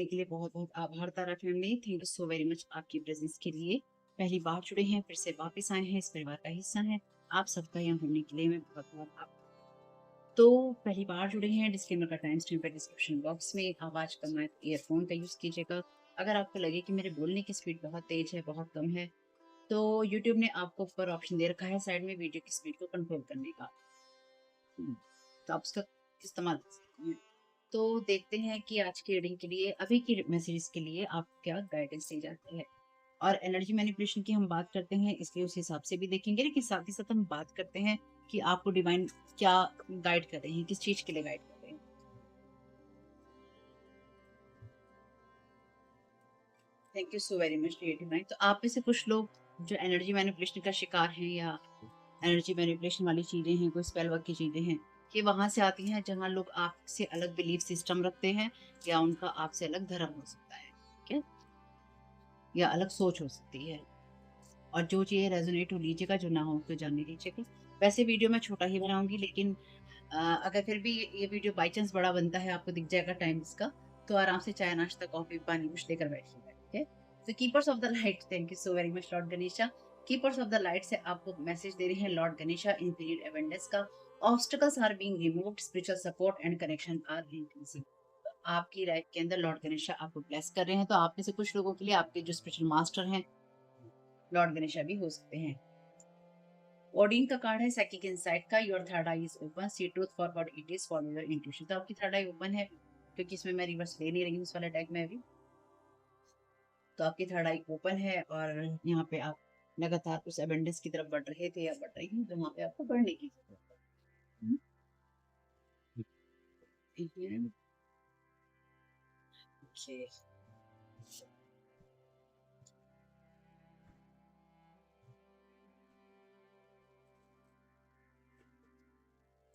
जुड़ने के लिए बहुत बहुत आभार Tara family. Thank you so very much आपकी प्रेजेंस के लिए। पहली बार जुड़े हैं, फिर से वापस आए हैं, इस परिवार का हिस्सा हैं। आप सबका यहाँ होने के लिए मैं बहुत बहुत तो पहली बार जुड़े हैं, डिस्क्लेमर का टाइम स्टैम्प है डिस्क्रिप्शन बॉक्स में। आवाज कम है, ईयरफोन का यूज कीजिएगा। अगर आपको लगे कि मेरे बोलने की स्पीड बहुत तेज है, बहुत कम है, तो यूट्यूब ने आपको ऊपर ऑप्शन दे रखा है साइड में वीडियो की स्पीड को कंट्रोल करने का। तो आप उसका इस्तेमाल कर सकते हैं। तो देखते हैं कि आज की रीडिंग के लिए, अभी की मैसेजेस के लिए आप क्या गाइडेंस दी जाती है। और एनर्जी मैनिपुलेशन की हम बात करते हैं, इसलिए उस हिसाब से भी देखेंगे, लेकिन साथ ही साथ हम बात करते हैं कि आपको डिवाइन क्या गाइड कर रहे हैं, किस चीज के लिए गाइड कर रहे हैं। Thank you so very much dear divine. तो आप में से कुछ लोग जो एनर्जी मैनिपुलेशन का शिकार हैं, या एनर्जी मैनिपुलेशन वाली चीजें हैं, कोई स्पेल वर्क की चीजें हैं, ये वहां से आती हैं जहां लोग आपसे अलग बिलीफ सिस्टम रखते हैं, या उनका आपसे अलग धर्म हो सकता है, ठीक है, या अलग सोच हो सकती है। और जो चीज़ें रेजोनेट हो लीजिएगा, जो ना हो तो जाने दीजिएगा। वैसे वीडियो मैं छोटा ही बनाऊंगी, लेकिन अगर फिर भी ये वीडियो बाई चांस बड़ा बनता है, आपको दिख जाएगा टाइम इसका, तो आराम से चाय नाश्ता कॉफी पानी कुछ लेकर बैठिएगा, ठीक है। तो keepers of the light, thank you so very much lord Ganesha. Keepers of the light से आपको मैसेज दे रही हैं lord Ganesha in period abundance का। Obstacles are being removed, spiritual support and connection are increasing. आपकी लाइफ के अंदर लॉर्ड गणेशा आपको ब्लेस कर रहे हैं। तो आप में से कुछ लोगों के लिए आपके जो स्पिरिचुअल मास्टर हैं लॉर्ड गणेशा भी हो सकते हैं। ओडिन का कार्ड है साइकिक इनसाइट का। Your third eye is open, see truth for what it is, follow your intuition. तो आपकी थर्ड आई ओपन है, क्योंकि इसमें मैं रिवर्स ले नहीं रही हूँ इस वाले डेक में अभी। तो आपकी थर्ड आई ओपन है, और यहाँ पे आप लगातार उस एबेंडेंस की तरफ बढ़ रहे थे या बढ़ रही हैं, तो वहाँ पे आपको बढ़ने की जरूरत है। ठीक है। Okay.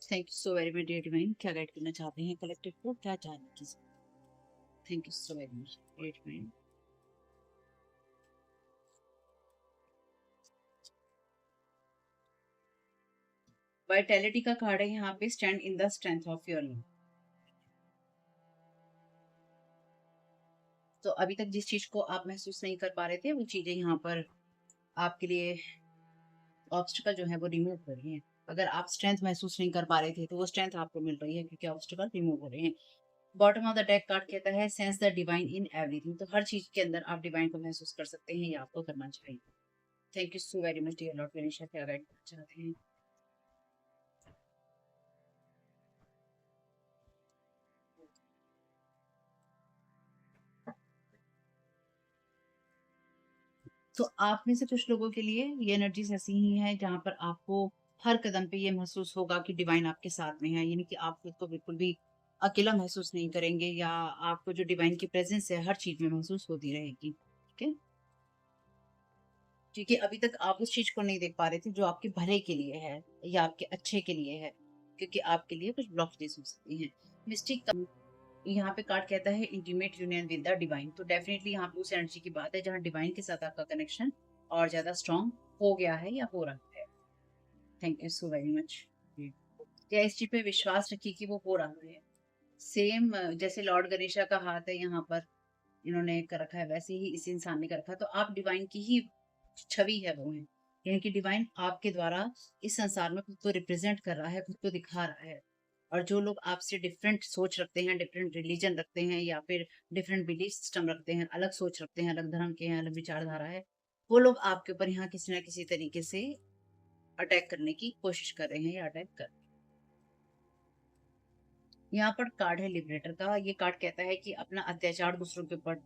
Thank you so very much dear divine. क्या गाइड करना चाहते हैं कलेक्टिव को, क्या जानने की? Thank you so very much dear divine. Vitality का कार्ड है यहाँ पे, stand in the strength of your love. तो अभी तक जिस चीज को आप महसूस नहीं कर पा रहे थे, वो चीजें यहाँ पर आपके लिए ऑब्स्टिकल जो है वो रिमूव कर रही हैं। अगर आप स्ट्रेंथ महसूस नहीं कर पा रहे थे, तो वो स्ट्रेंथ आपको मिल रही है, क्योंकि ऑब्स्टिकल रिमूव हो रहे हैं। Bottom of the deck card कहता है sense the divine in everything. तो हर चीज के अंदर आप डिवाइन को महसूस कर सकते हैं, ये आपको करना चाहिए। Thank you so very much dear lord Ganesh. क्या गाइड करना चाहते हैं? तो आप में से कुछ लोगों के लिए ये एनर्जीज ऐसी ही हैं जहां पर आपको हर कदम पे ये महसूस होगा कि डिवाइन आपके साथ में है, यानी कि आप खुद को बिल्कुल भी अकेला महसूस नहीं करेंगे, या आपको जो डिवाइन की प्रेजेंस है हर चीज में महसूस होती रहेगी, ठीक है। क्योंकि अभी तक आप उस चीज को नहीं देख पा रहे थे जो आपके भले के लिए है, या आपके अच्छे के लिए है, क्योंकि आपके लिए कुछ ब्लॉकेजेस हो सकती हैं। मिस्टिक यहाँ पे कार्ड कहता है intimate union with the divine. तो डेफिनेटली यहाँ पे उस एनर्जी की बात है जहाँ डिवाइन के साथ आपका कनेक्शन और ज्यादा स्ट्रांग हो गया है या हो रहा है। Thank you so very much. क्या इस चीज पे विश्वास रखिए कि वो हो रहा है। सेम जैसे लॉर्ड गणेशा का हाथ है यहाँ पर, इन्होंने कर रखा है, वैसे ही इस इंसान ने कर रखा है। तो आप डिवाइन की ही छवि है, वो है, यानी कि डिवाइन आपके द्वारा इस संसार में खुद को रिप्रेजेंट कर रहा है, खुद को दिखा रहा है। और जो लोग आपसे डिफरेंट सोच रखते हैं, डिफरेंट रिलीजन रखते हैं, या फिर डिफरेंट बिलीफ सिस्टम रखते हैं, अलग सोच रखते हैं, अलग धर्म के हैं, अलग विचारधारा है, वो लोग आपके ऊपर यहाँ किसी ना किसी तरीके से अटैक करने की कोशिश कर रहे हैं, या अटैक कर। यहाँ पर कार्ड है लिबरेटर का। ये कार्ड कहता है कि अपना अत्याचार दूसरों के ऊपर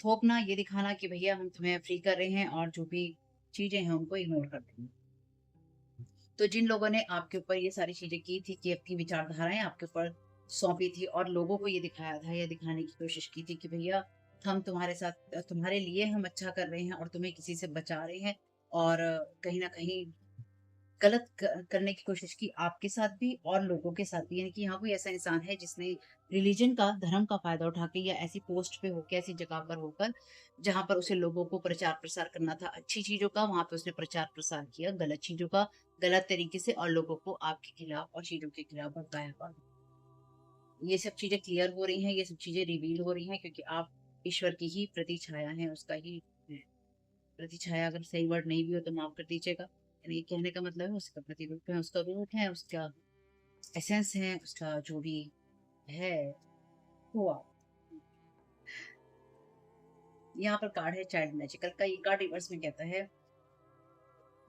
थोपना, ये दिखाना कि भैया हम तुम्हें फ्री कर रहे हैं, और जो भी चीजें हैं उनको इग्नोर कर देंगे। तो जिन लोगों ने आपके ऊपर ये सारी चीजें की थी, कि अपनी विचारधाराएं आपके ऊपर सौंपी थी, और लोगों को ये दिखाया था या दिखाने की कोशिश की थी कि भैया हम तुम्हारे साथ, तुम्हारे लिए हम अच्छा कर रहे हैं, और तुम्हें किसी से बचा रहे हैं, और कहीं ना कहीं गलत करने की कोशिश की आपके साथ भी और लोगों के साथ भी। यानी कि यहाँ कोई ऐसा इंसान है जिसने रिलीजन का, धर्म का फायदा उठा के, या ऐसी पोस्ट पे होकर, ऐसी जगह पर होकर जहां पर उसे लोगों को प्रचार प्रसार करना था अच्छी चीजों का, वहां पे उसने प्रचार प्रसार किया गलत चीजों का, गलत तरीके से, और लोगों को आपके खिलाफ और चीजों के खिलाफ भड़काया। ये सब चीजें क्लियर हो रही हैं, ये सब चीजें रिवील हो रही हैं, क्योंकि आप ईश्वर की ही प्रतिछाया हैं, उसका ही प्रतिछाया, अगर सही वर्ड नहीं भी हो तो माफ कर दीजिएगा। यानी ये कहने का मतलब है उसका प्रतिरूप है, उसका रूप है, उसका एसेंस है, उसका जो भी है वो आप। यहाँ पर कार्ड है चाइल्ड मैजिकल का। ये कार्ड रिवर्स में कहता है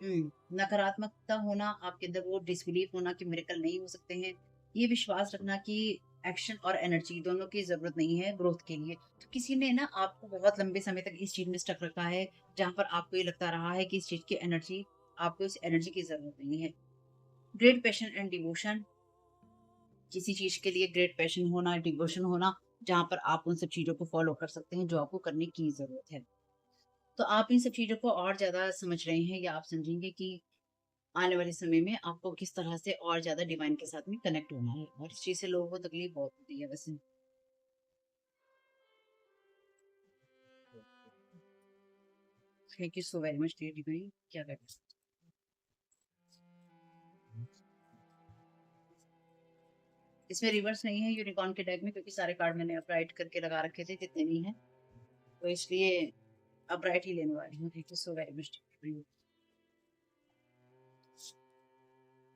नकारात्मकता होना आपके अंदर, वो डिसबिलीव होना कि मिरेकल नहीं हो सकते हैं, ये विश्वास रखना कि एक्शन और एनर्जी दोनों की जरूरत नहीं है ग्रोथ के लिए। तो किसी ने ना आपको बहुत लंबे समय तक इस चीज में स्टक रखा है, जहां पर आपको ये लगता रहा है कि इस चीज की एनर्जी, आपको इस एनर्जी की जरूरत नहीं है। ग्रेट पैशन एंड डिवोशन, किसी चीज के लिए ग्रेट पैशन होना, डिवोशन होना, जहां पर आप उन सब चीजों को फॉलो कर सकते हैं जो आपको करने की जरूरत है। तो आप इन सब चीजों को और ज्यादा समझ रहे हैं, या आप समझेंगे कि आने वाले समय में आपको किस तरह से और ज्यादा डिवाइन के साथ में कनेक्ट होना है, और इस चीज से लोगों को तकलीफ बहुत होती है वैसे। Thank you so very much dear divine. क्या कहते हैं, इसमें रिवर्स नहीं है यूनिकॉर्न के डेक में, क्योंकि सारे कार्ड मैंने अपराइट करके लगा रखे थे जितने भी हैं, तो इसलिए अपराइट ही लेने वाली हूँ। Thank you so very much.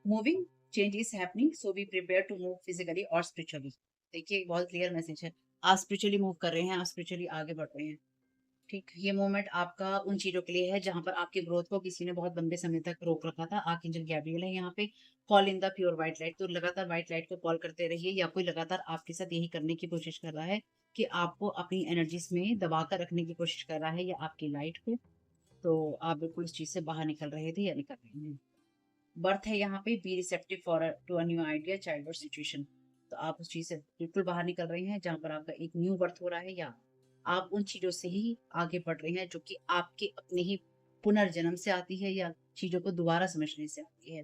Moving change is happening, so be prepare to move physically और स्पिरिचुअली। देखिए बहुत क्लियर मैसेज है, आप स्पिरिचुअली मूव कर रहे हैं, आप स्पिरिचुअली आगे बढ़ रहे हैं। ठीक, ये मोमेंट आपका उन चीजों के लिए है जहां पर आपकी ग्रोथ को किसी ने बहुत लंबे समय तक रोक रखा था। आर्कएंजल गैब्रियल है यहाँ पे। Call in the pure white light, तो लगातार व्हाइट लाइट को कॉल करते रहिए, या कोई लगातार आपके साथ यही करने की कोशिश कर रहा है कि आपको अपनी एनर्जीज में दबाकर रखने की कोशिश कर रहा है, या आपकी लाइट को। तो आप बिल्कुल इस चीज से बाहर निकल रहे थे या निकल रहे हैं। बर्थ है यहाँ पे, be receptive for to a new idea, child और सिचुएशन। तो आप उस चीज से बिल्कुल बाहर निकल रहे हैं जहां पर आपका एक न्यू बर्थ हो रहा है, या आप उन चीजों से ही आगे बढ़ रहे हैं जो कि आपके अपने ही पुनर्जन्म से आती है, या चीजों को दोबारा समझने से आती है।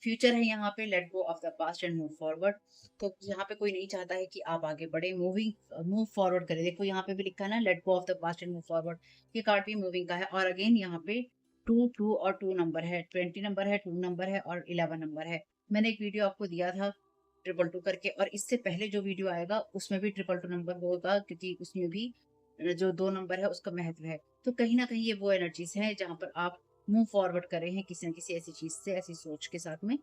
फ्यूचर है यहाँ पे, let go of the past and move forward. तो यहाँ पे कोई नहीं चाहता है कि आप आगे बढ़े, मूव फॉरवर्ड करें। देखो यहाँ पे भी लिखा है ना, let go of the past and move forward. ये कार्ड भी मूविंग का है, और अगेन यहाँ पे टू टू और टू नंबर है, 20 नंबर है, 2 नंबर है और 11 नंबर है। मैंने एक वीडियो आपको दिया था ट्रिपल टू करके, और इससे पहले जो वीडियो आएगा उसमें भी ट्रिपल टू नंबर होगा, क्योंकि उसमें भी जो 2 नंबर है उसका महत्व है। तो कहीं ना कहीं ये वो एनर्जीज है जहां पर आप मूव फॉरवर्ड कर रहे हैं किसी न किसी ऐसी चीज से, ऐसी सोच के साथ में,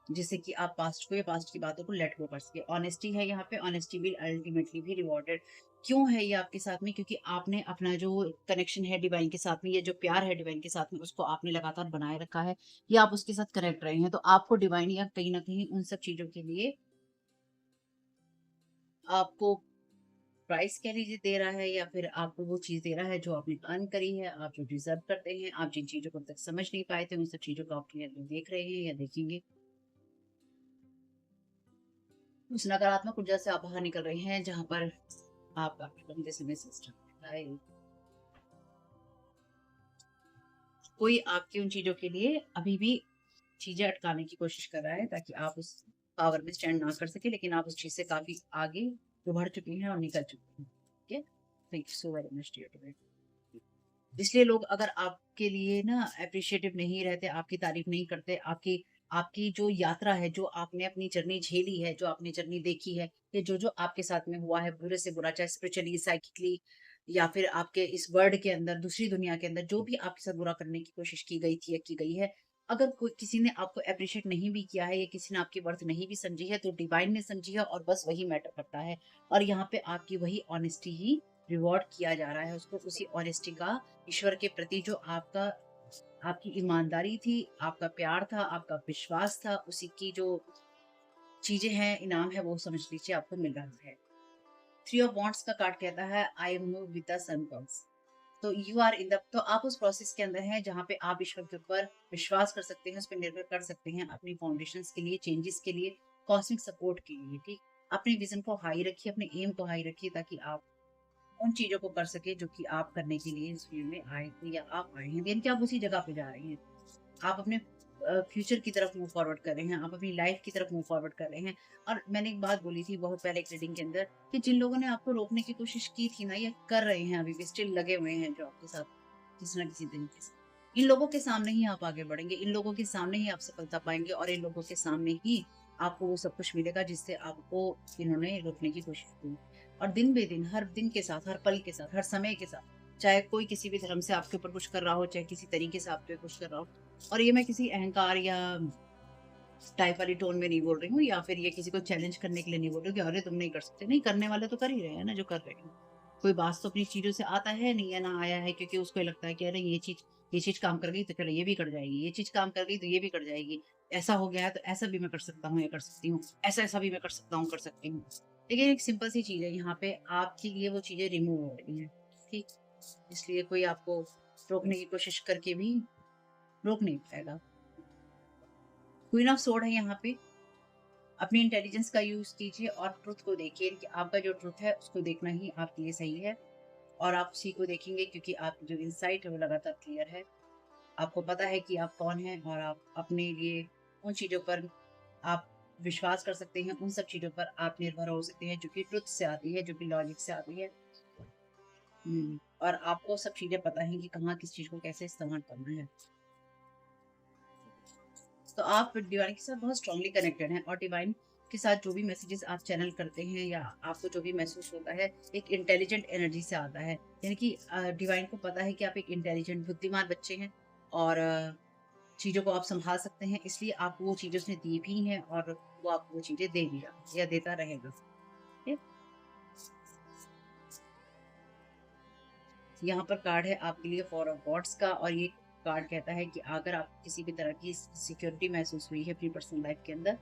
जिससे कि आप पास्ट को या पास्ट की बातों को लेट गो कर सके। ऑनेस्टी है यहाँ पे, ऑनेस्टी विल अल्टीमेटली भी रिवॉर्डेड। क्यों है ये आपके साथ में? क्योंकि आपने अपना जो कनेक्शन है डिवाइन के साथ में, ये जो प्यार है डिवाइन के साथ में, उसको आपने लगातार बनाए रखा है, या आप उसके साथ कनेक्ट रहे हैं। तो आपको डिवाइन या कहीं ना कहीं उन सब चीजों के लिए आपको प्राइस कह लीजिए दे रहा है, या फिर आपको वो चीज दे रहा है जो आपने अर्न करी है, आप जो डिजर्व करते हैं। आप जिन चीजों को अब तक समझ नहीं पाए थे, उन सब चीजों को आप क्लियरली देख रहे हैं या देखेंगे। उस नकारात्मक ऊर्जा से आप बाहर निकल रहे हैं जहां पर आप आपके लंबे समय से स्ट्रगल है। कोई आपकी उन चीजों के लिए अभी भी चीजें अटकाने की कोशिश कर रहा है, ताकि आप उस पावर में स्टैंड ना कर सके, लेकिन आप उस चीज से काफी आगे बढ़ चुकी हैं और निकल चुकी हैं। ठीक है, thank you so very much dear. इसलिए लोग अगर आपके लिए ना अप्रिशिएटिव नहीं रहते, आपकी तारीफ नहीं करते, आपकी आपकी जो यात्रा है, जो आपने अपनी जर्नी झेली है, जो आपने जर्नी देखी है, या जो जो आपके साथ में हुआ है बुरे से बुरा, चाहे स्पिरिचुअली, साइकिकली, या फिर आपके इस वर्ल्ड के अंदर, दूसरी दुनिया के अंदर, जो भी आपके साथ बुरा करने की कोशिश की गई थी या की गई है, अगर कोई किसी ने आपको अप्रिशिएट नहीं भी किया है, या किसी ने आपकी वर्थ नहीं भी समझी है, तो डिवाइन ने समझी है, और बस वही मैटर करता है। और यहाँ पे आपकी वही ऑनेस्टी ही रिवॉर्ड किया जा रहा है, उसको उसी ऑनेस्टी का, ईश्वर के प्रति जो आपका, आपकी ईमानदारी थी, आपका प्यार था, आपका विश्वास था, उसी की जो चीजें हैं, इनाम है, वो समझ लीजिए आपको मिल रहा है। थ्री ऑफ वॉन्ट्स का कार्ड कहता है I move with the sun calls. तो यू आर इन द, तो आप उस प्रोसेस के अंदर हैं जहाँ पे आप ईश्वर के ऊपर विश्वास कर सकते हैं, उस पर निर्भर कर सकते हैं अपनी फाउंडेशंस के लिए, चेंजेस के लिए, कॉस्मिक सपोर्ट के लिए। ठीक, अपने विजन को हाई रखिए, अपने एम को हाई रखिए, ताकि आप उन चीजों को कर सके जो कि आप करने के लिए इस फील्ड में आए थे, या आप आए हैं, यानी कि आप उसी जगह पे जा रहे हैं। आप अपने फ्यूचर की तरफ मूव फॉरवर्ड कर रहे हैं, आप अपनी लाइफ की तरफ मूव फॉरवर्ड कर रहे हैं। और मैंने एक बात बोली थी बहुत पहले एक रीडिंग के अंदर, कि जिन लोगों ने आपको रोकने की कोशिश की थी ना, या कर रहे हैं अभी भी, स्टिल लगे हुए हैं जो आपके साथ किसी ना किसी तरीके से, इन लोगों के सामने ही आप आगे बढ़ेंगे, इन लोगों के सामने ही आप सफलता पाएंगे, और इन लोगों के सामने ही आपको वो सब कुछ मिलेगा जिससे आपको इन्होंने रोकने की कोशिश की। और दिन बे दिन, हर दिन के साथ, हर पल के साथ, हर समय के साथ, चाहे कोई किसी भी धर्म से आपके ऊपर कुछ कर रहा हो, चाहे किसी तरीके से आपके कुछ कर रहा हो, और ये मैं किसी अहंकार या टाइप वाली टोन में नहीं बोल रही हूँ, या फिर ये किसी को चैलेंज करने के लिए नहीं बोल रही हूँ कि अरे तुम नहीं कर सकते। नहीं, करने वाले तो कर ही रहे हैं ना जो कर रहे हैं। कोई बात तो अपनी चीज़ों से आता है नहीं, है ना आया है, क्योंकि उसको ये लगता है कि अरे ये चीज़ काम कर गई तो चलो ये भी कर जाएगी, ये चीज़ काम कर गई तो ये भी कर जाएगी। ऐसा हो गया है तो ऐसा भी मैं कर सकता हूँ या कर सकती हूँ, ऐसा-ऐसा भी मैं कर सकता हूँ, कर सकती हूँ। लेकिन एक सिंपल सी चीज़ है, यहाँ पे आपके लिए वो चीज़ें रिमूव हो रही हैं, ठीक? इसलिए कोई आपको रोकने की कोशिश करके भी रोक नहीं पाएगा। क्वीन ऑफ सोर्ड है यहाँ पे। अपनी इंटेलिजेंस का यूज कीजिए और ट्रुथ को देखिए कि आपका जो ट्रुथ है उसको देखना ही आपके लिए सही है, और आप उसी को देखेंगे क्योंकि आपकी जो इंसाइट है वो लगातार क्लियर है। आपको पता है कि आप कौन हैं, और आप अपने लिए उन चीज़ों पर आप विश्वास कर सकते हैं, उन सब चीज़ों पर आप निर्भर हो सकते हैं जो कि ट्रुथ से आती है, जो कि लॉजिक से आती है। और आपको सब चीज़ें पता है कि कहाँ किस चीज़ को कैसे इस्तेमाल करना है। तो आप डिवाइन के साथ बहुत स्ट्रांगली कनेक्टेड हैं, और डिवाइन के साथ जो भी मैसेजेस आप चैनल करते हैं या आपको जो भी महसूस होता है, एक इंटेलिजेंट एनर्जी से आता है। यानी कि डिवाइन को पता है कि आप एक इंटेलिजेंट बुद्धिमान बच्चे हैं, और चीज़ों को आप संभाल सकते हैं, इसलिए आपको वो चीज़ें उसने दी भी हैं, और वो आपको वो चीज़ें दे भी रहा है या देता रहेगा। ठीक? यहाँ पर कार्ड है आपके लिए फोर ऑफ वॉन्ड्स का, और ये कार्ड कहता है कि अगर आप किसी भी तरह की सिक्योरिटी महसूस हुई है अपनी पर्सनल लाइफ के अंदर,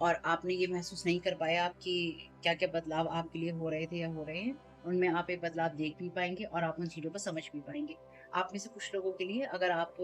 और आपने ये महसूस नहीं कर पाया आप कि क्या-क्या बदलाव आपके लिए हो रहे थे या हो रहे हैं, उनमें आप एक बदलाव देख भी पाएँगे और आप उन चीज़ों को समझ भी पाएँगे। आप में से कुछ लोगों के लिए, अगर आप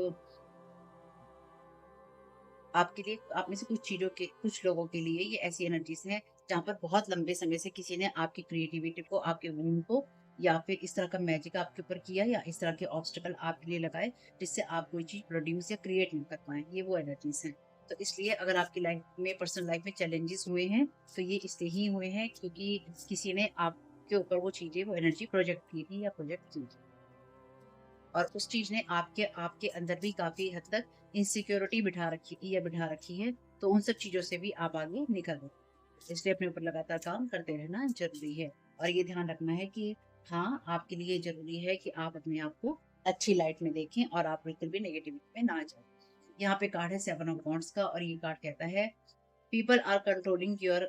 में से कुछ लोगों के लिए ये ऐसी एनर्जीज़ हैं, जहाँ पर बहुत लंबे समय से किसी ने आपकी क्रिएटिविटी को, आपके वूम को, या फिर इस तरह का मैजिक आपके ऊपर किया, या इस तरह के ऑब्स्टेकल आपके लिए लगाए, जिससे आप कोई चीज़ प्रोड्यूस या क्रिएट नहीं कर पाएँ। ये वो एनर्जीज़ हैं। तो इसलिए अगर आपकी लाइफ में, पर्सनल लाइफ में चैलेंजेस हुए हैं, तो ये इसलिए ही हुए हैं क्योंकि किसी ने आपके ऊपर वो चीज़ें, वो एनर्जी प्रोजेक्ट की थी या प्रोजेक्ट की थी। और उस चीज़ ने आपके आपके अंदर भी काफ़ी हद तक इनसिक्योरिटी बिठा रखी है, तो उन सब चीज़ों से भी आप आगे निकल रहे हो। इसलिए अपने ऊपर लगातार काम करते रहना ज़रूरी है, और ये ध्यान रखना है कि हाँ, आपके लिए ज़रूरी है कि आप अपने आप को अच्छी लाइट में देखें और आप बिल्कुल भी नेगेटिविटी में ना जाएँ। यहाँ पे कार्ड है 7 ऑफ वांड्स का, और ये कार्ड कहता है people are controlling your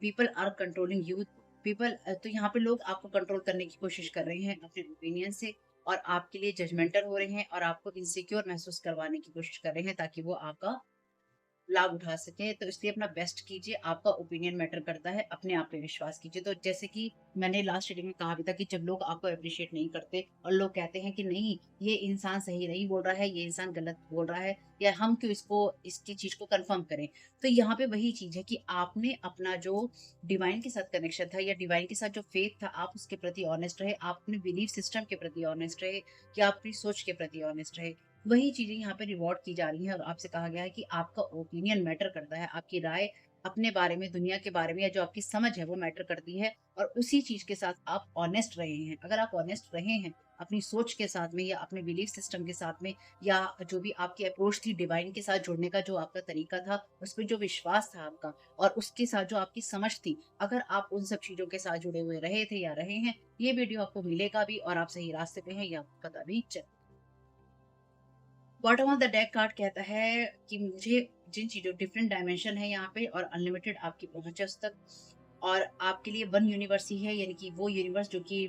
people are controlling you तो यहाँ पे लोग आपको कंट्रोल करने की कोशिश कर रहे हैं अपने ओपिनियन से, और आपके लिए जजमेंटल हो रहे हैं, और आपको इनसिक्योर महसूस करवाने की कोशिश कर रहे हैं ताकि वो आपका लाभ उठा सकें। तो इसलिए अपना बेस्ट कीजिए, आपका ओपिनियन मैटर करता है, अपने आप पे विश्वास कीजिए। तो जैसे कि मैंने लास्ट रीडिंग में कहा भी था कि जब लोग आपको एप्रिशिएट नहीं करते और लोग कहते हैं कि नहीं, ये इंसान सही नहीं बोल रहा है, ये इंसान गलत बोल रहा है, या हम क्यों इसकी चीज़ को कन्फर्म करें। तो यहाँ पे वही चीज़ है कि आपने अपना जो डिवाइन के साथ कनेक्शन था, या डिवाइन के साथ जो फेथ था, आप उसके प्रति ऑनेस्ट रहे, आप अपने बिलीफ सिस्टम के प्रति ऑनेस्ट रहे, या अपनी सोच के प्रति ऑनेस्ट रहे। वही चीज़ें यहाँ पे रिवॉर्ड की जा रही हैं, और आपसे कहा गया है कि आपका ओपिनियन मैटर करता है, आपकी राय अपने बारे में, दुनिया के बारे में, या जो आपकी समझ है वो मैटर करती है, और उसी चीज़ के साथ आप ऑनेस्ट रहे हैं। अगर आप ऑनेस्ट रहे हैं अपनी सोच के साथ में, या अपने बिलीफ सिस्टम के साथ में, या जो भी आपकी अप्रोच थी डिवाइन के साथ जुड़ने का, जो आपका तरीका था, उसमें जो विश्वास था आपका, और उसके साथ जो आपकी समझ थी, अगर आप उन सब चीज़ों के साथ जुड़े हुए रहे थे या रहे हैं, ये वीडियो आपको मिलेगा भी, और आप सही रास्ते पे हैं, ये आपको पता भी चल। Bottom of the deck card कहता है कि मुझे जिन चीज़ों, डिफरेंट डायमेंशन है यहाँ पे, और अनलिमिटेड आपकी पहुंच है उस तक, और आपके लिए वन यूनिवर्स ही है, यानी कि वो यूनिवर्स जो कि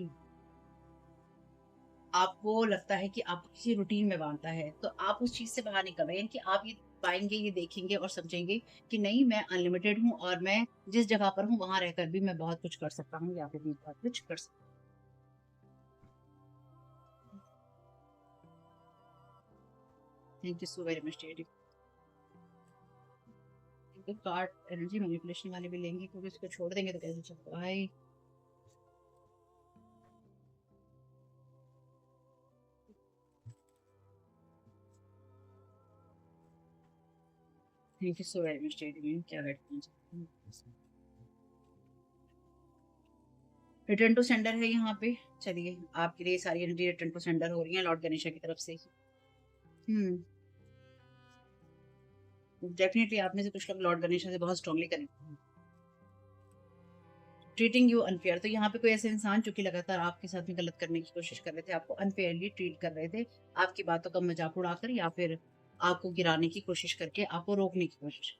आपको लगता है कि आपको किसी रूटीन में बांधता है, तो आप उस चीज़ से बाहर निकल रहे हैं, कि आप ये पाएंगे, ये देखेंगे और समझेंगे कि नहीं, मैं अनलिमिटेड हूँ, और मैं जिस जगह पर हूँ वहां रहकर भी मैं बहुत कुछ कर सकता हूँ, या फिर भी बहुत कुछ कर सकता हूँ। Thank you so very much. Card energy manipulation वाले भी लेंगे, क्योंकि उसको छोड़ देंगे तो कैसे चलेगा भाई। Thank you so very much. क्या गाइड करना चाहते हैं? रिटर्न टू सेंडर है यहाँ पे। चलिए, आपके लिए सारी एनर्जी रिटर्न टू सेंडर हो रही है लॉर्ड गणेशा की तरफ से। हम्म डेफिनेटली आप में से कुछ लोग लॉर्ड गणेश से बहुत स्ट्रांगली कनेक्टेड हैं। ट्रीटिंग यू अनफेयर, तो यहाँ पे कोई ऐसे इंसान जो कि लगातार आपके साथ में गलत करने की कोशिश कर रहे थे, आपको अनफेयरली ट्रीट कर रहे थे, आपकी बातों का मजाक उड़ाकर या फिर आपको गिराने की कोशिश करके, आपको रोकने की कोशिश,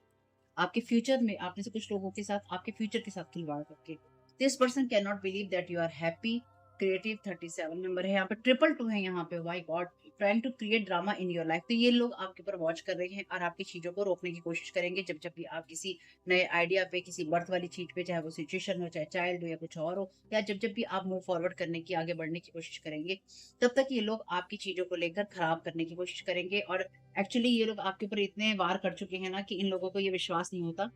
आपके फ्यूचर में आप में से कुछ लोगों के साथ, आपके फ्यूचर के साथ खिलवाड़ करके। This person can not believe that you are happy. Creative 37 number है यहाँ पे, ट्रिपल टू है यहाँ पे, why god, trying to create drama in your life. तो ये लोग आपके ऊपर वॉच कर रहे हैं और आपकी चीजों को रोकने की कोशिश करेंगे, जब जब भी आप किसी नए आइडिया पे, किसी बर्थ वाली चीज पे, चाहे वो सिचुएशन हो, चाहे चाइल्ड हो या कुछ और हो, या जब जब भी आप मूव फॉरवर्ड करने की, आगे बढ़ने की कोशिश करेंगे, तब तक ये लोग आपकी चीजों को लेकर खराब करने की कोशिश करेंगे। और एक्चुअली ये लोग आपके ऊपर इतने वार कर चुके हैं ना कि इन लोगों को ये विश्वास नहीं होता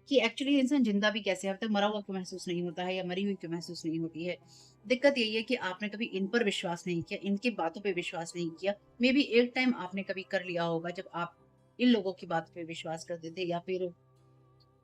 कि एक्चुअली इंसान जिंदा भी कैसे है, अब तक मरा हुआ क्यों महसूस नहीं होता है या मरी हुई क्यों महसूस नहीं होती है। दिक्कत यही है कि आपने कभी इन पर विश्वास नहीं किया, इनकी बातों पे विश्वास नहीं किया। मे बी एक टाइम आपने कभी कर लिया होगा जब आप इन लोगों की बात पे विश्वास करते थे, या फिर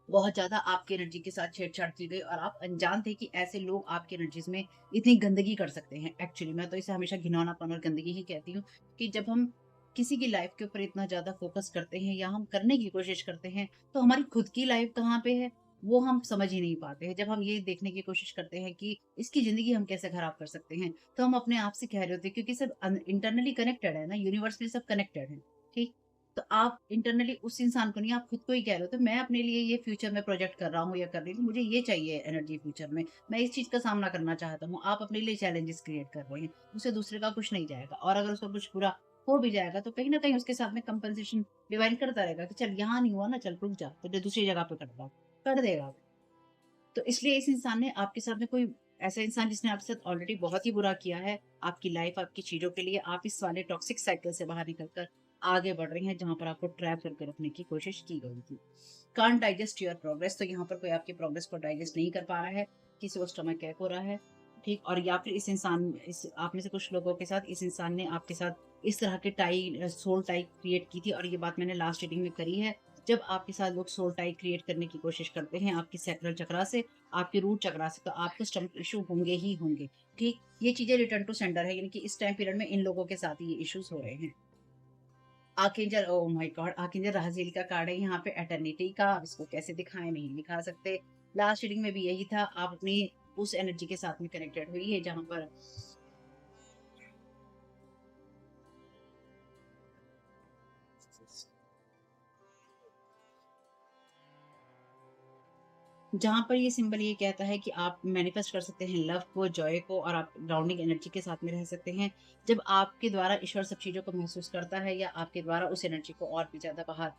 बहुत ज्यादा आपकी एनर्जी के साथ छेड़छाड़ की गई और आप अनजान थे कि ऐसे लोग आपकी एनर्जीज में इतनी गंदगी कर सकते हैं। एक्चुअली मैं तो इसे हमेशा घिनौनापन और गंदगी ही कहती हूँ, कि जब हम किसी की लाइफ के ऊपर इतना ज्यादा फोकस करते हैं या हम करने की कोशिश करते हैं, तो हमारी खुद की लाइफ कहाँ पे है वो हम समझ ही नहीं पाते हैं। जब हम ये देखने की कोशिश करते हैं कि इसकी जिंदगी हम कैसे खराब कर सकते हैं, तो हम अपने आप से कह रहे होते हैं, क्योंकि सब इंटरनली कनेक्टेड है ना, यूनिवर्स में सब कनेक्टेड है। ठीक, तो आप इंटरनली उस इंसान को नहीं, आप खुद को ही कह रहे हो, तो मैं अपने लिए ये फ्यूचर में प्रोजेक्ट कर रहा हूँ या कर रही हूँ, मुझे ये चाहिए एनर्जी फ्यूचर में, मैं इस चीज का सामना करना चाहता हूँ। आप अपने लिए चैलेंजेस क्रिएट कर रहे हैं, उससे दूसरे का कुछ नहीं जाएगा, और अगर उसको कुछ बुरा हो भी जाएगा तो कहीं ना कहीं उसके साथ में कंपनसेशन डिवाइड करता रहेगा कि चल यहाँ नहीं हुआ ना, चल रुक जा, तो जो दूसरी जगह पे कर देगा। तो इसलिए इस इंसान ने आपके साथ में कोई ऐसा इंसान जिसने आपके साथ ऑलरेडी बहुत ही बुरा किया है, आपकी लाइफ, आपकी चीजों के लिए, आप इस वाले टॉक्सिक साइकिल से बाहर निकल कर आगे बढ़ रही हैं, जहां पर आपको ट्रैप करके रखने की कोशिश की गई थी। कांट डाइजेस्ट योर प्रोग्रेस, तो यहाँ पर कोई आपकी प्रोग्रेस को डाइजेस्ट नहीं कर पा रहा है, किसी को स्टमक अटैक हो रहा है। ठीक, और या फिर इस इंसान, इस आप में से कुछ लोगों के साथ इस इंसान ने आपके साथ इस तरह के टाई, सोल टाई क्रिएट की थी, और ये बात मैंने लास्ट रीडिंग में करी है। जब आपके साथ लोग सोल टाई क्रिएट करने की कोशिश करते हैं आपकी सैक्रल चक्रा से, आपके रूट चक्रा से, तो आपको स्टमक इशू होंगे ही होंगे। ठीक, ये चीजें रिटर्न टू सेंडर है, यानी कि इस टाइम पीरियड में इन लोगों के साथ ही ये इश्यूज हो रहे हैं। Archangel, oh my god, archangel Raziel का कार्ड है यहाँ पे, एटर्निटी का। अब इसको कैसे दिखाएं, नहीं दिखा सकते। लास्ट रीडिंग में भी यही था, आप अपनी उस एनर्जी के साथ में कनेक्टेड हुई है जहां पर ये सिंबल ये कहता है कि आप मैनिफेस्ट कर सकते हैं लव को, जॉय को, और आप ग्राउंडिंग एनर्जी के साथ में रह सकते हैं। जब आपके द्वारा ईश्वर सब चीजों को महसूस करता है, या आपके द्वारा उस एनर्जी को और भी ज्यादा बाहर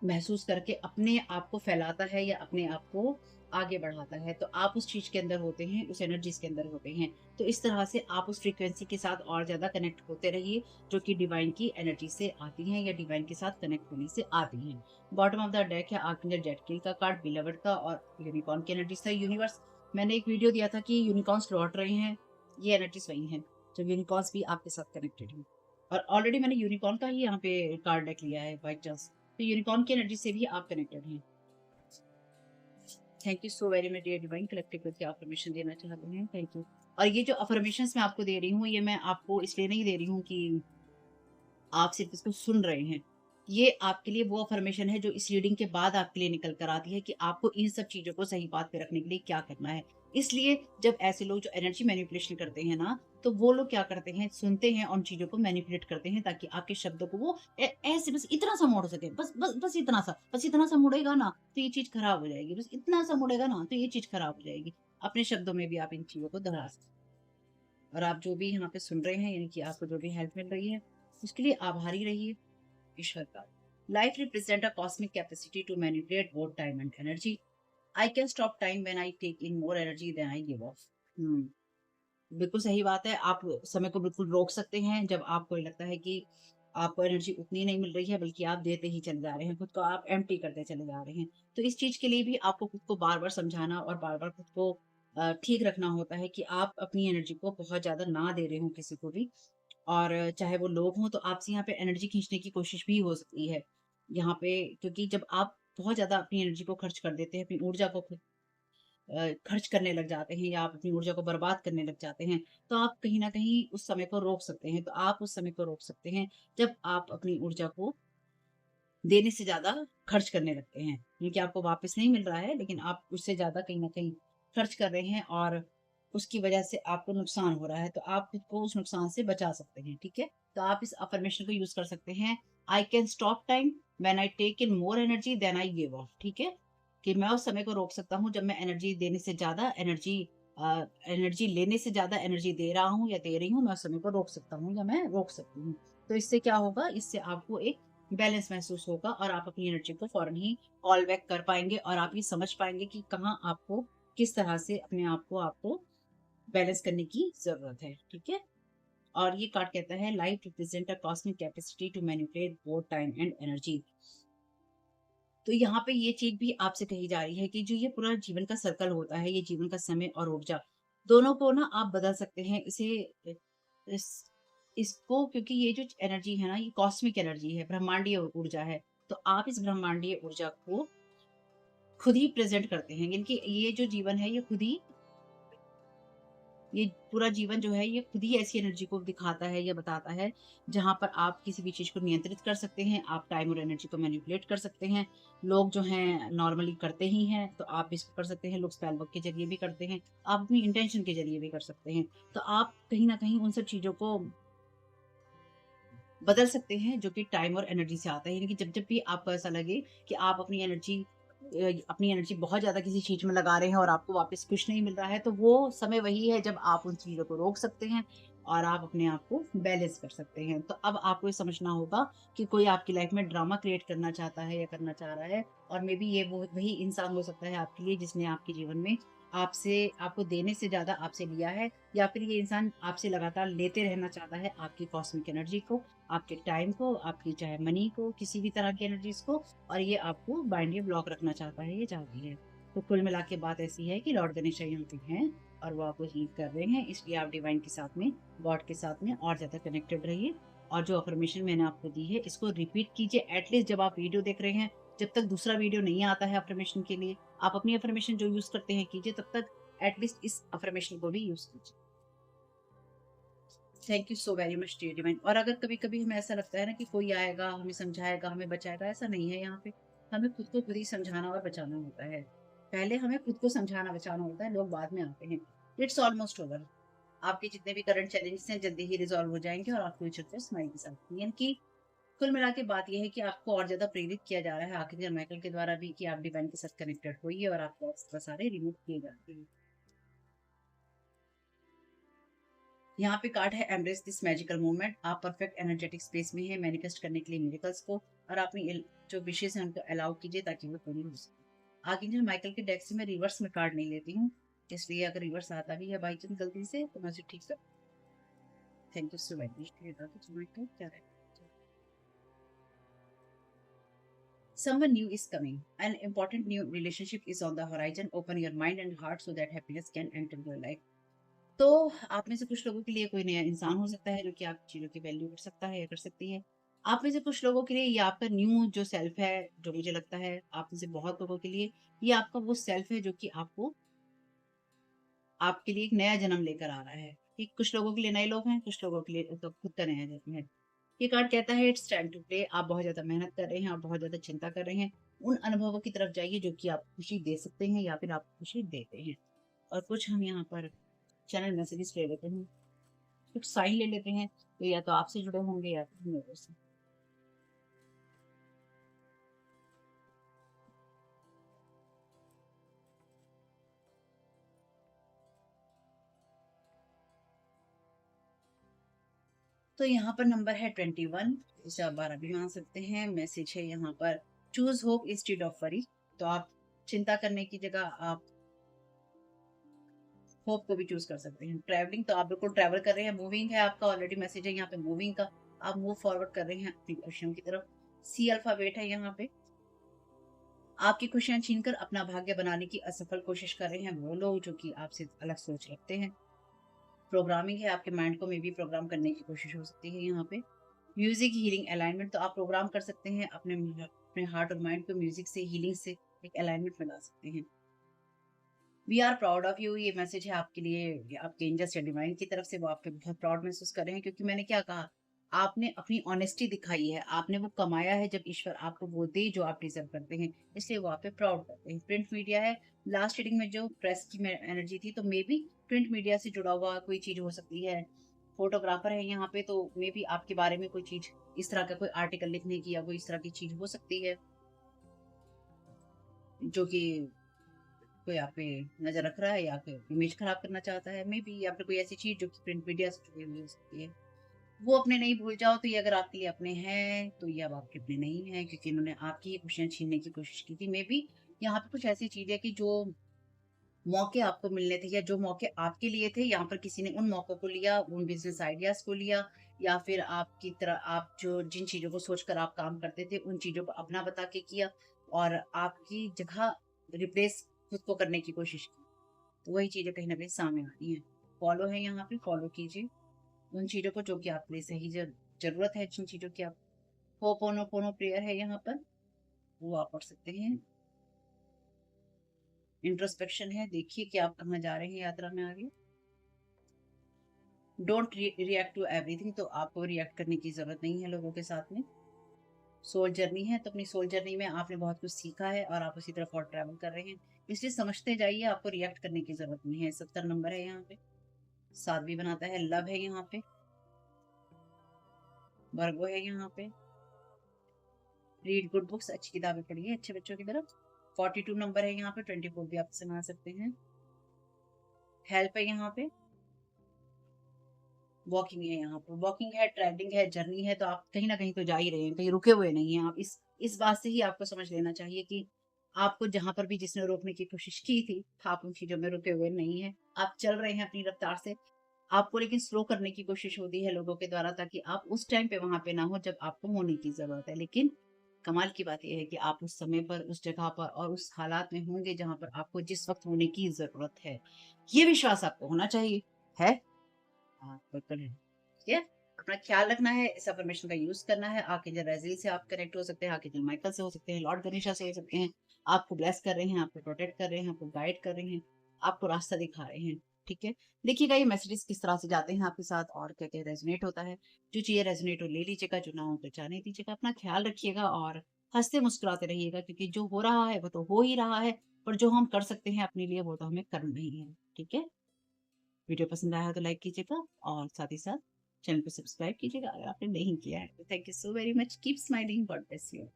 महसूस करके अपने आप को फैलाता है या अपने आप को आगे बढ़ाता है, तो आप उस चीज के अंदर होते हैं, उस एनर्जीज के अंदर होते हैं। तो इस तरह से आप उस फ्रीक्वेंसी के साथ और ज्यादा कनेक्ट होते रहिए, जो कि डिवाइन की एनर्जी से आती हैं या डिवाइन के साथ कनेक्ट होने से आती हैं। बॉटम ऑफ द डेक है आर्कएंजल जेडकिल का कार्ड, बिलवड का, और यूनिकॉर्न की एनर्जी था। यूनिवर्स, मैंने एक वीडियो दिया था कि यूनिकॉर्न्स लौट रहे हैं, ये एनर्जीज वही हैं, जो यूनिकॉर्न्स भी आपके साथ कनेक्टेड हैं। और ऑलरेडी मैंने यूनिकॉर्न का ही यहाँ पे कार्ड डेक लिया है बाई चांस, तो यूनिकॉर्न की एनर्जी से भी आप कनेक्टेड हैं। Thank you so very much dear divine, collective करके अफर्मेशन देना चाहते हैं, थैंक यू। और ये जो अफर्मेशंस मैं आपको दे रही हूँ, ये मैं आपको इसलिए नहीं दे रही हूँ कि आप सिर्फ इसको सुन रहे हैं। ये आपके लिए वो अफर्मेशन है जो इस रीडिंग के बाद आपके लिए निकल कर आती है कि आपको इन सब चीज़ों को सही बात पे रखने के लिए क्या करना है। इसलिए जब ऐसे लोग जो एनर्जी मैनिपुलेशन करते हैं ना, तो वो लोग क्या करते हैं, सुनते हैं और उन चीज़ों को मैनिपुलेट करते हैं ताकि आपके शब्दों को वो ऐसे बस इतना सा मोड़ सके। बस इतना सा मुड़ेगा ना, तो ये चीज़ खराब हो जाएगी। बस इतना सा मुड़ेगा ना, तो ये चीज़ खराब हो जाएगी। अपने शब्दों में भी आप इन चीज़ों को दोहरा सकते हैं। और आप जो भी यहाँ पे सुन रहे हैं, यानी कि आपको जो भी हेल्प मिल रही है, उसके लिए आभारी रहिए ईश्वर का। Life represent a cosmic capacity to manipulate both time and energy. I can stop time when I take in more energy than I give off. बिल्कुल सही बात है। आप समय को बिल्कुल रोक सकते हैं जब आपको ये लगता है कि आपको एनर्जी उतनी नहीं मिल रही है, बल्कि आप देते ही चले जा रहे हैं, खुद को आप एम्प्टी करते चले जा रहे हैं। तो इस चीज़ के लिए भी आपको खुद को बार-बार समझाना और बार-बार खुद को ठीक रखना होता है कि आप अपनी एनर्जी को बहुत ज़्यादा ना दे रहे हों किसी को भी। और चाहे वो लोग हों, तो आपसे यहाँ पे एनर्जी खींचने की कोशिश भी हो सकती है। यहाँ पे, क्योंकि जब आप बहुत ज़्यादा अपनी एनर्जी को खर्च कर देते हैं, अपनी ऊर्जा को खर्च करने लग जाते हैं, या आप अपनी ऊर्जा को बर्बाद करने लग जाते हैं, तो आप कहीं न कहीं उस समय को रोक सकते हैं। तो आप उस समय को रोक सकते हैं, जब आप अपनी ऊर्जा को देने से ज़्यादा खर्च करने लगते हैं, क्योंकि आपको वापस नहीं मिल रहा है, लेकिन आप उससे ज़्यादा कहीं न कहीं खर्च कर रहे हैं और उसकी वजह से आपको नुकसान हो रहा है, तो आप खुद को उस नुकसान से बचा सकते हैं, ठीक है? तो आप इस अफ़र्मेशन को यूज़ कर सकते हैं, I can stop time when I take in more energy than I give off, ठीक है? कि मैं उस समय को रोक सकता हूँ जब मैं एनर्जी देने से ज़्यादा एनर्जी लेने से ज़्यादा एनर्जी दे रहा हूँ या दे रही हूँ, मैं उस समय को रोक सकता हूँ या मैं रोक सकती हूँ। तो इससे क्या होगा, इससे आपको एक बैलेंस महसूस होगा और आप अपनी एनर्जी को फ़ौरन ही कॉल बैक कर पाएँगे और आप ये समझ पाएँगे कि कहाँ आपको किस तरह से अपने आप को आपको बैलेंस करने की ज़रूरत है, ठीक है? और ये कार्ड कहता है life represent a cosmic capacity to manipulate both time and energy. तो यहाँ पे ये चीज़ भी आपसे कही जा रही है कि जो ये पूरा जीवन का सर्कल होता है, ये जीवन का समय और ऊर्जा, दोनों को ना आप बदल सकते हैं। इसे इस इसको क्योंकि ये जो एनर्जी है ना, ये कॉस्मिक एनर्जी है, ब्रह्मांडीय ऊर्जा है। तो आप इस ब्रह्मांडीय ऊर्जा को खुद ही प्रेज़ेंट करते हैं। यानी कि ये जो जीवन है, ये पूरा जीवन जो है ये खुद ही ऐसी एनर्जी को दिखाता है या बताता है, जहाँ पर आप किसी भी चीज़ को नियंत्रित कर सकते हैं, आप टाइम और एनर्जी को मैनिपुलेट कर सकते हैं। लोग जो हैं नॉर्मली करते ही हैं, तो आप भी इसको कर सकते हैं। लोग स्पेल वर्क के ज़रिए भी करते हैं, आप अपनी इंटेंशन के ज़रिए भी कर सकते हैं। तो आप कहीं न कहीं उन सब चीज़ों को बदल सकते हैं जो कि टाइम और एनर्जी से आता है। यानी कि जब-जब भी आपको ऐसा लगे कि आप अपनी एनर्जी बहुत ज़्यादा किसी चीज़ में लगा रहे हैं और आपको वापस कुछ नहीं मिल रहा है, तो वो समय वही है जब आप उन चीज़ों को रोक सकते हैं और आप अपने आप को बैलेंस कर सकते हैं। तो अब आपको ये समझना होगा कि कोई आपकी लाइफ में ड्रामा क्रिएट करना चाहता है या करना चाह रहा है और मे बी ये वो वही इंसान हो सकता है आपके लिए जिसने आपके जीवन में आपसे आपको देने से ज़्यादा आपसे लिया है, या फिर ये इंसान आपसे लगातार लेते रहना चाहता है आपकी कॉस्मिक एनर्जी को, आपके टाइम को, आपकी चाहे मनी को, किसी भी तरह की एनर्जीज़ को, और ये आपको बाइंड ब्लॉक रखना चाहता है, ये चाहती है। तो कुल मिला के बात ऐसी है कि लॉर्ड गणेश यहाँ पे हैं और वो आपको हील कर रहे हैं, इसलिए आप डिवाइन के साथ में, गॉड के साथ में और ज़्यादा कनेक्टेड रहिए। और जो अफ़र्मेशन मैंने आपको दी है, इसको रिपीट कीजिए एटलीस्ट जब आप वीडियो देख रहे हैं, जब तक दूसरा वीडियो नहीं आता है अफ़र्मेशन के लिए, आप अपनी अफ़र्मेशन जो यूज़ करते हैं कीजिए, तब तक एटलीस्ट इस अफ़र्मेशन को भी यूज़ कीजिए। Thank you so very much dear divine. और अगर कभी-कभी हमें ऐसा लगता है ना कि कोई आएगा, हमें समझाएगा, हमें बचाएगा, ऐसा नहीं है यहाँ पे। हमें खुद को खुद ही समझाना और बचाना होता है। पहले हमें खुद को समझाना बचाना होता है, लोग बाद में आते हैं। It's almost over. आपके जितने भी करंट चैलेंजेस हैं जल्दी ही रिज़ॉल्व हो जाएँगे और आप फ्यूचर को स्माइल के साथ यानी कि कुल मिला के बात ये है कि आपको और ज़्यादा प्रेरित किया जा रहा है आर्कएंजल माइकल के द्वारा भी कि आप डिवाइन के साथ कनेक्टेड होइए और आपके ब्लॉक्स सारे रिमूव किए जाते हैं। यहाँ पे कार्ड है एम्ब्रेस दिस मैजिकल मोमेंट। आप परफेक्ट एनर्जेटिक स्पेस में है मैनिफेस्ट करने के लिए मिरेकल्स को, और अपनी जो विशेष हैं उनको अलाउ कीजिए ताकि वो पूरी हो सके। आर्कएंजल माइकल के डेक से मैं रिवर्स में कार्ड नहीं लेती हूँ, इसलिए अगर रिवर्स आता भी है बाई चांस गलती से तो मैं उसे ठीक कर। Thank you so much. क्या है? Someone new is coming. An important new relationship is on the horizon. Open your mind and heart so that happiness can enter your life. तो आप में से कुछ लोगों के लिए कोई नया इंसान हो सकता है जो कि आप चीज़ों की वैल्यू कर सकता है या कर सकती है। आप में से कुछ लोगों के लिए ये आपका न्यू जो सेल्फ है, जो मुझे लगता है आप में से बहुत लोगों के लिए ये आपका वो सेल्फ है जो कि आपको आपके लिए एक नया जन्म लेकर आ रहा है। कि कुछ लोगों के लिए नए लोग हैं, कुछ लोगों के लिए तो खुद का नया जन्म है। ये कार्ड कहता है इट्स टाइम टू प्ले। आप बहुत ज़्यादा मेहनत कर रहे हैं, आप बहुत ज़्यादा चिंता कर रहे हैं। उन अनुभवों की तरफ जाइए जो कि आपको खुशी दे सकते हैं या फिर आपको खुशी देते हैं। और कुछ हम यहाँ पर चैनल मैसेजेस ले लेते हैं, कुछ साइन ले लेते हैं, तो या तो आपसे जुड़े होंगे या फिर मेरे से। तो यहाँ पर नंबर है 21, इसे आप 12 भी मान सकते हैं। मैसेज है यहाँ पर choose hope instead of worry. तो आप चिंता करने की जगह आप होप को भी चूज़ कर सकते हैं। ट्रैवलिंग तो आप बिल्कुल ट्रैवल कर रहे हैं, मूविंग है आपका ऑलरेडी मैसेज है यहाँ पे मूविंग का। आप मूव फॉरवर्ड कर रहे हैं अपनी खुशियों की तरफ। सी अल्फाबेट है यहाँ पे। आपकी खुशियाँ छीनकर अपना भाग्य बनाने की असफल कोशिश कर रहे हैं वो लोग जो कि आपसे अलग सोच रखते हैं। प्रोग्रामिंग है, आपके माइंड को मे बी प्रोग्राम करने की कोशिश हो सकती है यहाँ पे। म्यूज़िक हीलिंग अलाइनमेंट, तो आप प्रोग्राम कर सकते हैं अपने हार्ट और माइंड को म्यूज़िक से, हीलिंग से एक अलाइनमेंट में ला सकते हैं। We are proud of you, ये मैसेज है आपके लिए, ये आपके एंजल्स या डिवाइन की तरफ से, वो आप पे बहुत प्राउड महसूस कर रहे हैं क्योंकि मैंने क्या कहा, आपने अपनी ऑनेस्टी दिखाई है, आपने वो कमाया है, जब ईश्वर आपको वो दे जो आप डिज़र्व करते हैं, इसलिए वो आप पे प्राउड करते हैं। प्रिंट मीडिया है, लास्ट रीडिंग में जो प्रेस की में एनर्जी थी, तो मेबी प्रिंट मीडिया से जुड़ा हुआ कोई चीज़ हो सकती है। फोटोग्राफर है यहाँ पे, तो मेबी आपके बारे में कोई चीज़, इस तरह का कोई आर्टिकल लिखने की या कोई इस तरह की चीज़ हो सकती है, जो कि कोई आप पे नज़र रख रहा है या फिर इमेज खराब करना चाहता है, मेबी, या फिर कोई ऐसी चीज़ जो कि प्रिंट मीडिया से जुड़ी हुई हो सकती है। वो अपने नहीं भूल जाओ, तो ये अगर आपके लिए अपने हैं, तो ये अब आपके अपने नहीं हैं, क्योंकि इन्होंने आपकी ही खुशियाँ छीनने की कोशिश की थी। मेबी यहाँ पे कुछ ऐसी चीज़ है कि जो मौके आपको मिलने थे या जो मौके आपके लिए थे, यहाँ पर किसी ने उन मौकों को लिया, उन बिज़नेस आइडियाज़ को लिया, या फिर आपकी तरह आप जो जिन चीज़ों को सोचकर आप काम करते थे, उन चीज़ों को अपना बता के किया और आपकी जगह रिप्लेस खुद को करने की कोशिश की। तो वही चीज़ें कहीं न कहीं सामने आ रही हैं। फॉलो है यहाँ पे, फॉलो कीजिए उन चीज़ों को जो कि आपके लिए सही ज़रूरत है, जिन चीज़ों की आप होपोनोपोनो प्रेयर है यहाँ पर, वो आप पढ़ सकते हैं। इंट्रोस्पेक्शन है, देखिए कि आप कहाँ जा रहे हैं यात्रा में आगे। डोंट रिएक्ट टू एवरीथिंग, तो आपको रिएक्ट करने की ज़रूरत नहीं है लोगों के साथ में। सोल जर्नी है, तो अपनी सोल जर्नी में आपने बहुत कुछ सीखा है और आप उसी तरफ और ट्रैवल कर रहे हैं। इसलिए समझते जाइए, आपको रिएक्ट करने की ज़रूरत नहीं है। 70 नंबर है यहाँ पे, 7 भी बनाता है, लव है यहाँ पे, वर्गो है यहाँ पे। रीड गुड बुक्स, अच्छी किताबें पढ़िए अच्छे बच्चों की तरफ। 42 नंबर है यहाँ पे, 24 भी आप बना सकते हैं। हेल्प है यहाँ पे, वॉकिंग है यहाँ पे, वॉकिंग है, ट्रैवलिंग है, जर्नी है, तो आप कहीं ना कहीं तो जा ही रहे हैं, कहीं रुके हुए नहीं हैं आप। इस बात से ही आपको समझ लेना चाहिए कि आपको जहां पर भी जिसने रोकने की कोशिश की थी, आप उन चीजों में रुके हुए नहीं है, आप चल रहे हैं अपनी रफ्तार से। आपको लेकिन स्लो करने की कोशिश होती है लोगों के द्वारा, ताकि आप उस टाइम पे वहां पे ना हो जब आपको होने की जरूरत है। लेकिन कमाल की बात यह है कि आप उस समय पर, उस जगह पर और उस हालात में होंगे जहां पर आपको जिस वक्त होने की जरूरत है। ये विश्वास आपको होना चाहिए। है? हाँ, बिल्कुल है। ठीक है? अपना ख्याल रखना है, इस अफ़र्मेशन का यूज़ करना है। आर्कएंजल राज़ील से आप कनेक्ट हो सकते हैं, आर्कएंजल माइकल से हो सकते हैं, लॉर्ड गणेशा से हो सकते हैं। आपको ब्लेस कर रहे हैं, आपको प्रोटेक्ट कर रहे हैं, आपको गाइड कर रहे हैं, आपको रास्ता दिखा रहे हैं। ठीक है? देखिएगा ये मैसेजेस किस तरह से जाते हैं आपके साथ और क्या-क्या रेज़ोनेट होता है। जो चीज़ें रेज़ोनेट हो ले लीजिएगा, जो ना हो तो जाने दीजिएगा। अपना ख्याल रखिएगा और हँसते-मुस्कुराते रहिएगा, क्योंकि जो हो रहा है वो तो हो ही रहा है, पर जो हम कर सकते हैं अपने लिए वो तो हमें करना ही है। ठीक है? वीडियो पसंद आया हो तो लाइक कीजिएगा और साथ ही साथ चैनल को सब्सक्राइब कीजिएगा अगर आपने नहीं किया है तो। Thank you so very much, keep smiling, God bless you.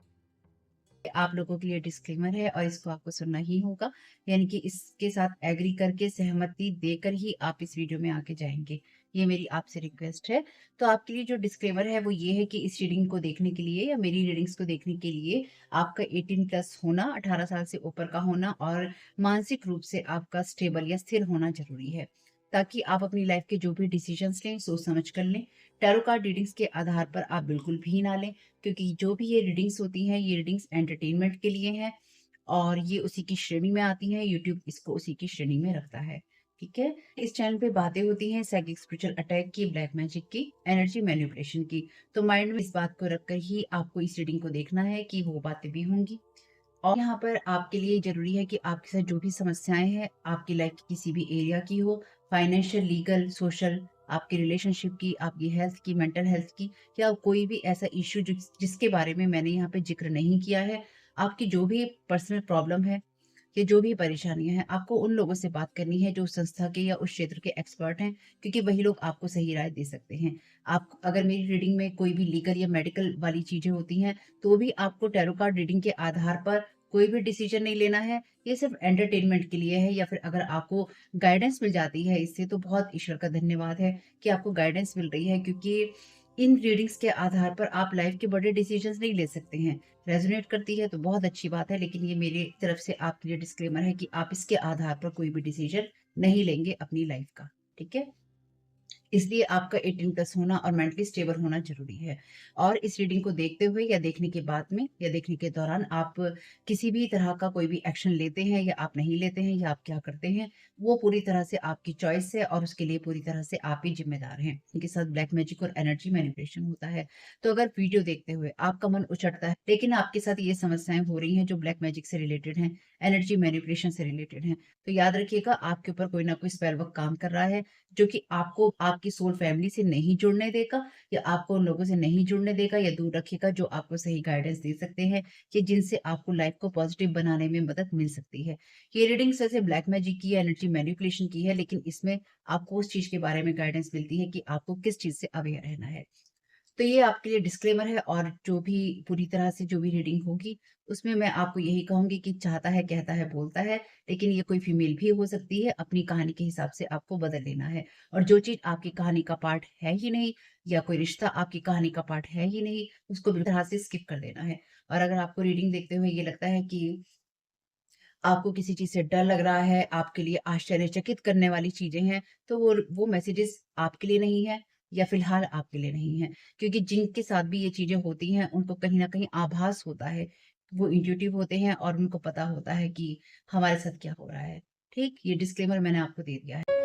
आप लोगों के लिए डिस्क्लेमर है और इसको आपको सुनना ही होगा, यानी कि इसके साथ एग्री करके सहमति देकर ही आप इस वीडियो में आगे जाएंगे। ये मेरी आपसे रिक्वेस्ट है। तो आपके लिए जो डिस्क्लेमर है वो ये है कि इस रीडिंग को देखने के लिए या मेरी रीडिंग्स को देखने के लिए आपका 18 प्लस होना, 18 साल से ऊपर का होना और मानसिक रूप से आपका स्टेबल या स्थिर होना जरूरी है, ताकि आप अपनी लाइफ के जो भी डिसीजंस लें सोच समझ कर लें। टैरो कार्ड रीडिंग्स के आधार पर आप बिल्कुल भी ना लें, क्योंकि जो भी ये रीडिंग्स होती हैं, ये रीडिंग्स एंटरटेनमेंट के लिए हैं और ये उसी की श्रेणी में आती हैं। यूट्यूब इसको उसी की श्रेणी में रखता है। ठीक है? इस चैनल पे बातें होती हैं साइकिक स्पिरिचुअल अटैक की, ब्लैक मैजिक की, एनर्जी मैनिपुलेशन की। तो माइंड में इस बात को रखकर ही आपको इस रीडिंग को देखना है कि वो बातें भी होंगी। और यहाँ पर आपके लिए ज़रूरी है कि आपके साथ जो भी समस्याएँ हैं, आपकी लाइफ़ की किसी भी एरिया की हो, फाइनेंशियल, लीगल, सोशल, आपकी रिलेशनशिप की, आपकी हेल्थ की, मेंटल हेल्थ की, या कोई भी ऐसा इश्यू जिसके बारे में मैंने यहाँ पे ज़िक्र नहीं किया है, आपकी जो भी पर्सनल प्रॉब्लम है या जो भी परेशानियाँ हैं, आपको उन लोगों से बात करनी है जो उस संस्था के या उस क्षेत्र के एक्सपर्ट हैं, क्योंकि वही लोग आपको सही राय दे सकते हैं। आप अगर मेरी रीडिंग में कोई भी लीगल या मेडिकल वाली चीज़ें होती हैं, तो भी आपको टैरो कार्ड रीडिंग के आधार पर कोई भी डिसीजन नहीं लेना है। ये सिर्फ़ एंटरटेनमेंट के लिए है, या फिर अगर आपको गाइडेंस मिल जाती है इससे, तो बहुत ईश्वर का धन्यवाद है कि आपको गाइडेंस मिल रही है, क्योंकि इन रीडिंग्स के आधार पर आप लाइफ़ के बड़े डिसीजंस नहीं ले सकते हैं। रेज़ोनेट करती है तो बहुत अच्छी बात है, लेकिन ये मेरी तरफ से आपके लिए डिस्क्लेमर है कि आप इसके आधार पर कोई भी डिसीजन नहीं लेंगे अपनी लाइफ़ का। ठीक है? इसलिए आपका 18 प्लस होना और मेंटली स्टेबल होना ज़रूरी है। और इस रीडिंग को देखते हुए या देखने के बाद में या देखने के दौरान आप किसी भी तरह का कोई भी एक्शन लेते हैं या आप नहीं लेते हैं या आप क्या करते हैं, वो पूरी तरह से आपकी चॉइस है और उसके लिए पूरी तरह से आप ही ज़िम्मेदार हैं। इनके साथ ब्लैक मैजिक और एनर्जी मैनिपुलेशन होता है। तो अगर वीडियो देखते हुए आपका मन उचटता है, लेकिन आपके साथ ये समस्याएँ हो रही हैं जो ब्लैक मैजिक से रिलेटेड हैं, एनर्जी मैनिपुलेशन से रिलेटेड हैं, तो याद रखिएगा आपके ऊपर कोई ना कोई स्पेल वर्क काम कर रहा है, जो कि आपको आपकी सोल फैमिली से नहीं जुड़ने देगा या आपको उन लोगों से नहीं जुड़ने देगा या दूर रखेगा जो आपको सही गाइडेंस दे सकते हैं कि जिनसे आपको लाइफ को पॉजिटिव बनाने में मदद मिल सकती है। ये रीडिंग्स वैसे ब्लैक मैजिक की है, एनर्जी मैनिपुलेशन की है, लेकिन इसमें आपको उस चीज़ के बारे में गाइडेंस मिलती है कि आपको किस चीज़ से अवेयर रहना है। तो ये आपके लिए डिस्क्लेमर है और जो भी पूरी तरह से जो भी रीडिंग होगी, उसमें मैं आपको यही कहूँगी कि चाहता है, कहता है, बोलता है, लेकिन ये कोई फीमेल भी हो सकती है, अपनी कहानी के हिसाब से आपको बदल लेना है। और जो चीज़ आपकी कहानी का पार्ट है ही नहीं या कोई रिश्ता आपकी कहानी का पार्ट है ही नहीं, उसको बिल्कुल तरह से स्किप कर देना है। और अगर आपको रीडिंग देखते हुए ये लगता है कि आपको किसी चीज़ से डर लग रहा है, आपके लिए आश्चर्यचकित करने वाली चीज़ें हैं, तो वो मैसेजेस आपके लिए नहीं है या फ़िलहाल आपके लिए नहीं है। क्योंकि जिनके साथ भी ये चीज़ें होती हैं, उनको कहीं न कहीं आभास होता है। वो इंट्यूटिव होते हैं और उनको पता होता है कि हमारे साथ क्या हो रहा है। ठीक? ये डिस्क्लेमर मैंने आपको दे दिया है।